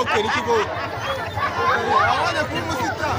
ukera ikigo abana kuri musita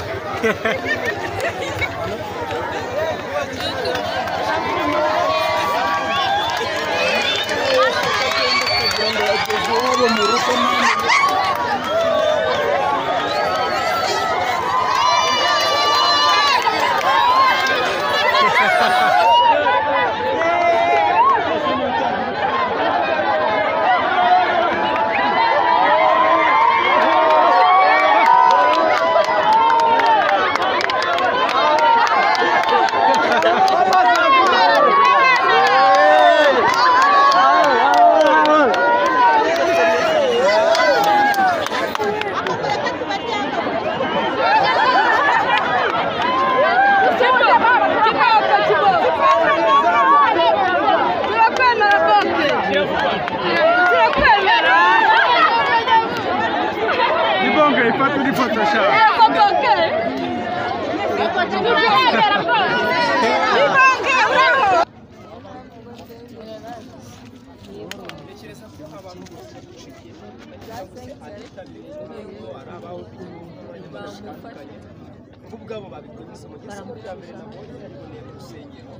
ubwabo babikuye isomo cy'isoko rya mbere nabo riboneye mu rusengero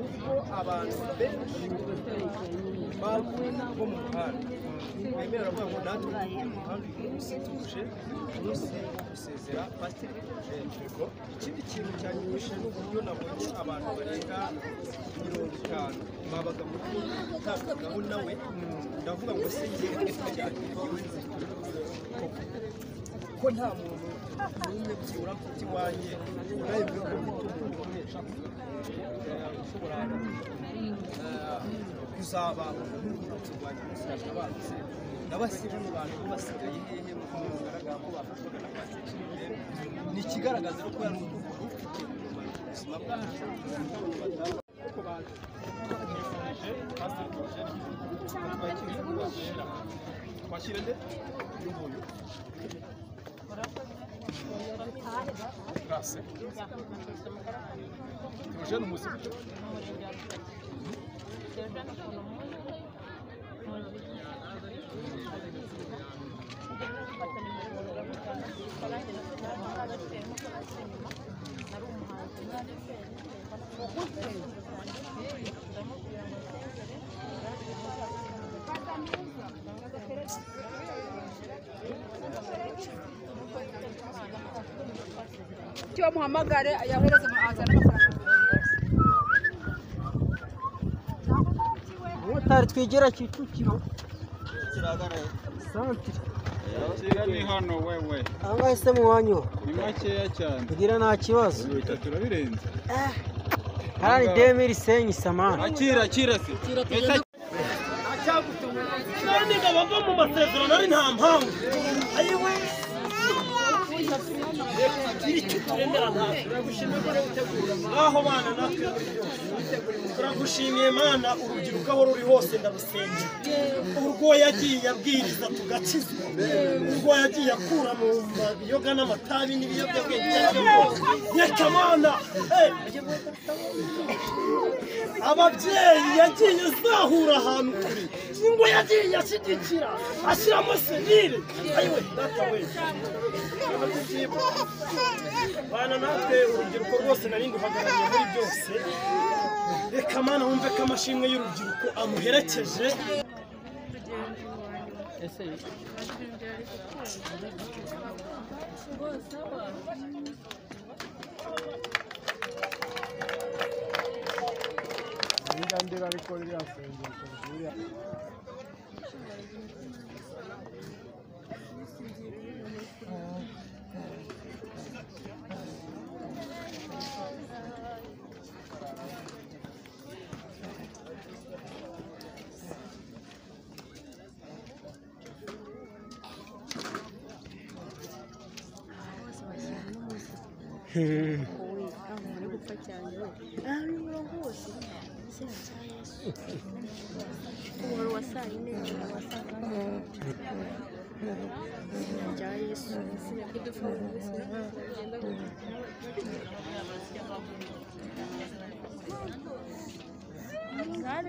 ubwo abantu benshi bavuye bo mu muhanda bemerera ko natwe umuhanda umunsi tuje umunsi gusezera pasiteri Jeko ikindi kintu cyanyumishe n'uburyo nabonye abantu barenga 50 babaga mu gutangagaho nawe ndavuga ngo se ngiye cyane ko nta muntu n'umwe byibura mfite iwanjye urayibwe ko mfite umuntu ukoresha ushobora kuzaba umuntu wanjye musiraje abanze n'abasibe mu bantu basigaye hehe mu kugaragara ko bafashwaga na pasiteri ni ikigaragaza ko yari umuntu ufite ubuzima bwacu uko baje twashyire nde y'ubuyu Grazie. Eugênio Música. Cyo muhamagare ayahereze azana amafaranga utari twigera Kicukiro kiragara santire ni hano wewe angahe se mu wanyu ni makeya cyane kugira nta kibazo bitatu turabirenze hari 2000 samana akira se kandi ngabava mu masezerano ari nta mpamvu ayiwe aho bana natwe turagushimiye mana urubyiruko aho ruri hose ndabusengera urwo yagiye abwiriza tugakizwa urwo yagiye akura mu biyoga n'amatabi n'ibiyobyabwenge reka mana ababyeyi yagiye azahura ahantu kuri ngo yagiye ashyigikira ashyiramo serire ayiwe data we bana natwe urubyiruko rwose narindi uhagarariye muri byose reka mana wumve ko amashimwe y'urubyiruko amuherekeje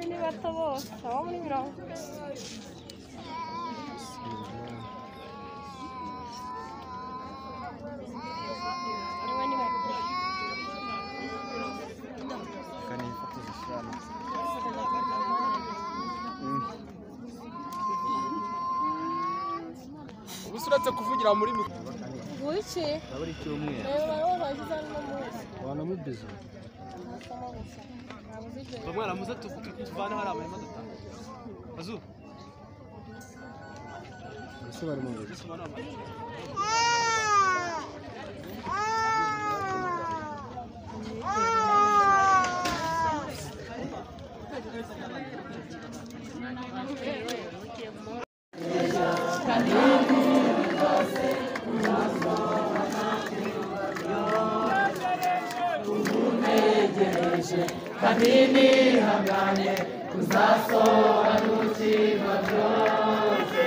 ni bato bose abo muri mirongo gusa uretse kuvugira muri mikoro. Wiki? Abari cyumweru. Rero bagize no munsi. Wana mubizo. Bamwana muze tuvana hari amahema dutanga. Azu. Ese bari mu biki? Kanini hanganye kuzasobanukirwa byose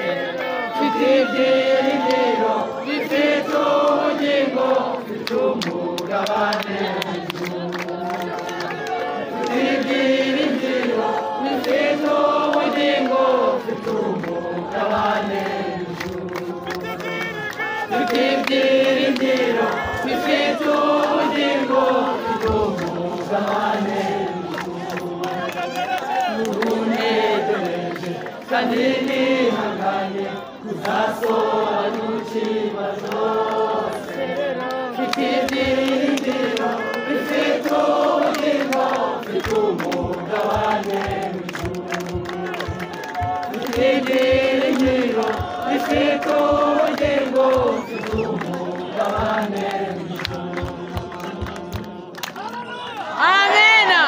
mfite ibyiringiro bifite ubugingo mfite umugabane mfite ibyiringiro bifite ubugingo mfite umugabane mfite ibyiringiro bifite ubugingo mfite umugabane kanini hanganye kuzasobanukirwa byose mfite ibyiringiro bifite ubugingo mfite umugabane mfite ibyiringiro bifite ubugingo mfite umugabane Amena.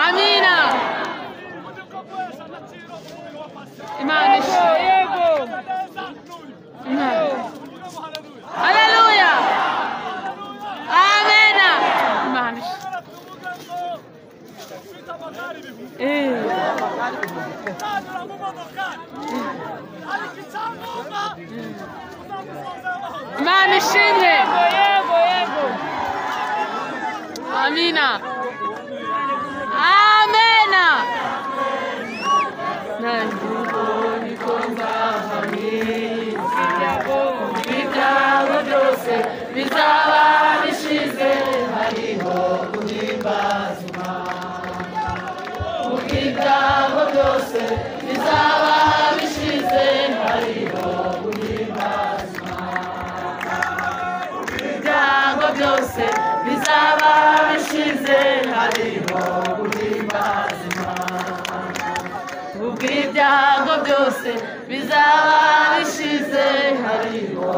Amina. Imana yego. Haleluya. Amena. Imana. Imana ishimwe. Yego yego. Amina. Amena. ibyago byose bizaba bishize hariho guhimbaza Imana ibyago byose bizaba bishize hariho guhimbaza Imana ibyago byose bizaba bishize hariho guhimbaza Imana ubw'ibyago byose bizaba bishize hariho